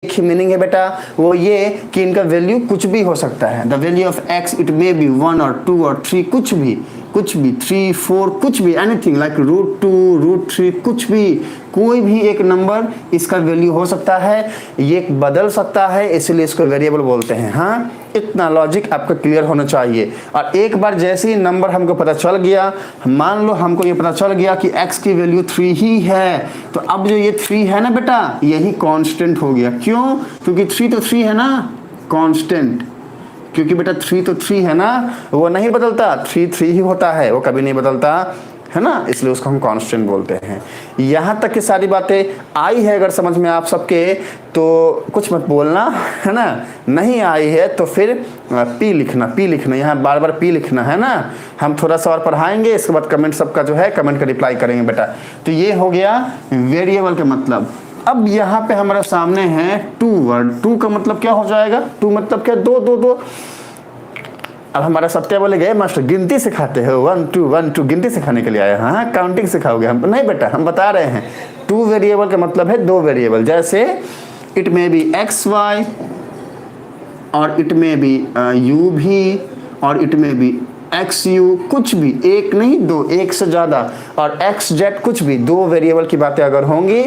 एक ही मीनिंग है बेटा, वो ये कि इनका वैल्यू कुछ भी हो सकता है। The value of x it may B 1 और 2 और 3, कुछ भी 3, 4, कुछ भी, एनीथिंग लाइक √2, √3, कुछ भी, कोई भी एक नंबर इसका वैल्यू हो सकता है, ये बदल सकता है, इसलिए इसको वेरिएबल बोलते हैं। हाँ, इतना लॉजिक आपको क्लियर होना चाहिए। और एक बार जैसे ही नंबर हमको पता चल गया, मान लो हमको ये पता चल गया कि x की वैल्यू 3 ही है, तो अब जो ये 3 है ना बेटा, यही कांस्टेंट हो गया। क्यों? क्योंकि 3 तो 3 है ना, कांस्टेंट। क्योंकि बेटा 3 तो 3 है ना, वो नहीं बदलता, 3 ही होता है, वो कभी नहीं बदलता, है ना, इसलिए उसको हम कांस्टेंट बोलते हैं। यहाँ तक की सारी बातें आई है अगर समझ में आप सबके, तो कुछ मत बोलना, है ना। नहीं आई है तो फिर पी लिखना, यहाँ बार बार पी लिखना, है ना। हम थोड़ा सा और पढ़ाएंगे, इसके बाद कमेंट सबका जो है कमेंट का रिप्लाई करेंगे बेटा। तो ये हो गया वेरिएबल का मतलब। अब यहाँ पे हमारे सामने है 2 वर्ड। 2 का मतलब क्या हो जाएगा? 2 मतलब क्या? 2 2 2। अब हमारा सत्या बोलेगा मास्टर गिनती सिखाते हो, 1 2 1 2 गिनती सिखाने के लिए आया। हाँ, काउंटिंग सिखाओगे हम? नहीं बेटा, हम बता रहे हैं 2 वेरिएबल का मतलब है 2 वेरिएबल। जैसे it may be X Y, और इट मे बी यू भी, और it may be X U, कुछ भी, एक नहीं 2, एक से ज़्यादा, और एक्स जेड, कुछ भी 2 वेरिएबल की बातें अगर होंगी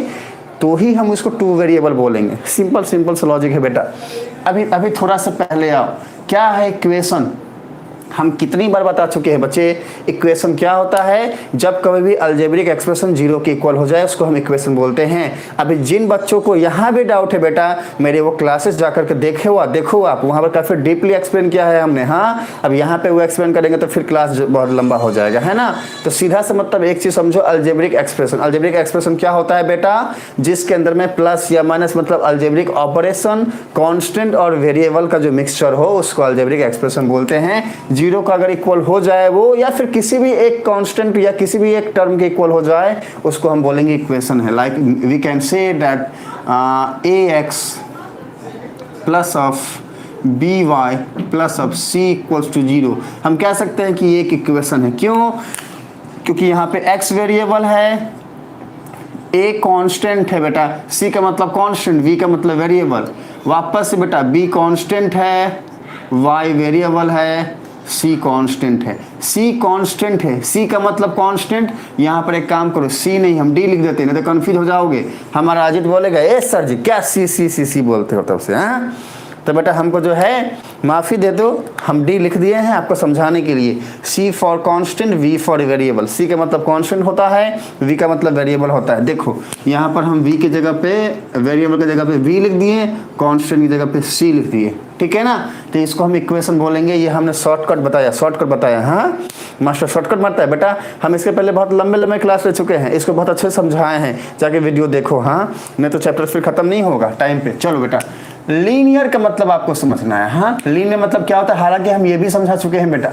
तो ही हम उसको 2 वेरिएबल बोलेंगे। सिंपल सा लॉजिक है बेटा। अभी थोड़ा सा पहले आओ, क्या है इक्वेशन? हम कितनी बार बता चुके हैं बच्चे, इक्वेशन क्या होता है? जब कभी भी अलजेब्रिक एक्सप्रेशन 0 के इक्वल हो जाए उसको हम इक्वेशन बोलते हैं। अभी जिन बच्चों को यहाँ भी डाउट है बेटा, मेरे वो क्लासेस जाकर के देखो आप, वहाँ पर काफ़ी डीपली एक्सप्लेन किया है हमने। हाँ, अब यहाँ पे वो एक्सप्लेन करेंगे तो फिर क्लास बहुत लंबा हो जाएगा, है ना। तो सीधा सा मतलब एक चीज़ समझो, अलजेब्रिक एक्सप्रेशन। अलजेब्रिक एक्सप्रेशन क्या होता है बेटा? जिसके अंदर में प्लस या माइनस, मतलब अलजेब्रिक ऑपरेशन, कॉन्स्टेंट और वेरिएबल का जो मिक्सचर हो उसको अलजेब्रिक एक्सप्रेशन बोलते हैं। 0 का अगर इक्वल हो जाए वो, या फिर किसी भी एक कांस्टेंट या किसी भी एक टर्म के इक्वल हो जाए, उसको हम बोलेंगे इक्वेशन है। Like we can say that ax plus of by plus of c equals to 0। हम कह सकते हैं कि ये एक इक्वेशन है। क्यों? क्योंकि यहाँ पे x वेरिएबल है, a कांस्टेंट है बेटा, c का मतलब कांस्टेंट, v का मतलब वेरिएबल। वापस से बेटा b कांस्टेंट है, y वेरिएबल है, c कांस्टेंट है। c कांस्टेंट है, c का मतलब कांस्टेंट। यहाँ पर एक काम करो, c नहीं हम d लिख देते हैं, नहीं तो कंफ्यूज हो जाओगे। हमारा अजित बोलेगा ए सर जी क्या c बोलते हो तब से, हैं? तो बेटा हमको जो है माफ़ी दे दो, हम डी लिख दिए हैं आपको समझाने के लिए। C for constant, V for variable. C का मतलब कांस्टेंट होता है, वी का मतलब वेरिएबल होता है। देखो यहाँ पर हम वी की जगह पे, वेरिएबल की जगह पे वी लिख दिए, कांस्टेंट की जगह पे सी लिख दिए, ठीक है ना। तो इसको हम इक्वेशन बोलेंगे। ये हमने शॉर्टकट बताया। हाँ मास्टर शॉर्टकट मारता है बेटा, हम इसके पहले बहुत लंबे क्लास ले चुके हैं, इसको बहुत अच्छे से समझाए हैं, जाके वीडियो देखो। हाँ, नहीं तो चैप्टर फिर खत्म नहीं होगा टाइम पे। चलो बेटा, लीनियर का मतलब आपको समझना है। हाँ, लीनियर मतलब क्या होता है? हालांकि हम ये भी समझा चुके हैं बेटा,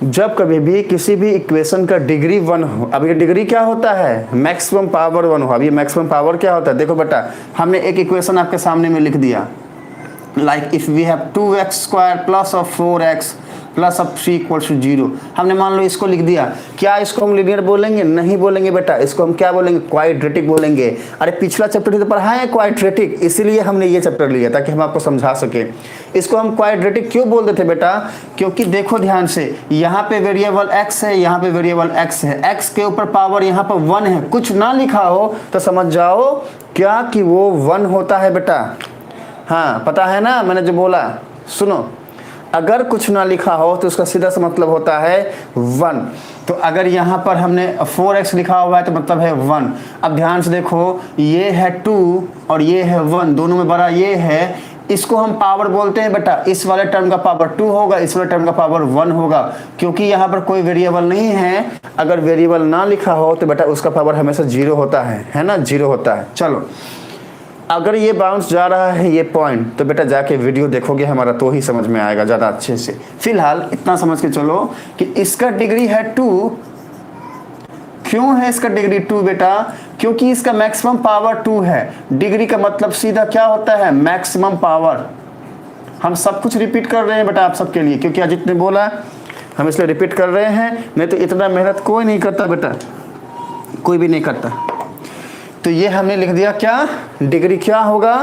जब कभी भी किसी भी इक्वेशन का डिग्री 1 हो, अब ये डिग्री क्या होता है? मैक्सिमम पावर 1 हो। अब ये मैक्सिमम पावर क्या होता है? देखो बेटा, हमने एक इक्वेशन आपके सामने में लिख दिया, like if we have 2x² plus of 4x plus of 3 equals to 0। हमने मान लो इसको लिख दिया। क्या इसको हम लीनियर बोलेंगे? नहीं बोलेंगे बेटा, इसको हम क्या बोलेंगे? क्वाड्रेटिक बोलेंगे। अरे पिछला चैप्टर ही तो पढ़ा है क्वाड्रेटिक, इसीलिए हमने ये चैप्टर लिया ताकि हम आपको समझा सके। इसको हम क्वाड्रेटिक क्यों बोल देते बेटा? क्योंकि देखो ध्यान से, यहाँ पे वेरिएबल x है, यहाँ पे वेरिएबल x है, x के ऊपर पावर यहाँ पर 1 है। कुछ ना लिखा हो तो समझ जाओ क्या कि वो 1 होता है बेटा। हाँ, पता है ना मैंने जो बोला? सुनो, अगर कुछ ना लिखा हो तो उसका सीधा सा मतलब होता है 1। तो अगर यहाँ पर हमने 4x लिखा हुआ है तो मतलब है 1। अब ध्यान से देखो, ये है 2 और ये है 1, दोनों में बड़ा ये है, इसको हम पावर बोलते हैं बेटा। इस वाले टर्म का पावर 2 होगा, इस वाले टर्म का पावर 1 होगा, क्योंकि यहाँ पर कोई वेरिएबल नहीं है। अगर वेरिएबल ना लिखा हो तो बेटा उसका पावर हमेशा 0 होता है ना, 0 होता है। चलो, अगर ये बाउंस जा रहा है ये पॉइंट, तो बेटा जाके वीडियो देखोगे हमारा तो ही समझ में आएगा ज़्यादा अच्छे से। फिलहाल इतना समझ के चलो कि इसका डिग्री है 2। क्यों है इसका डिग्री 2 बेटा? क्योंकि इसका मैक्सिमम पावर 2 है। डिग्री का मतलब सीधा क्या होता है? Maximum power. हम सब कुछ रिपीट कर रहे हैं बेटा आप सबके लिए, क्योंकि अजित ने बोला, हम इसलिए रिपीट कर रहे हैं, नहीं तो इतना मेहनत कोई नहीं करता बेटा, कोई भी नहीं करता। तो ये हमने लिख दिया क्या? डिग्री क्या होगा?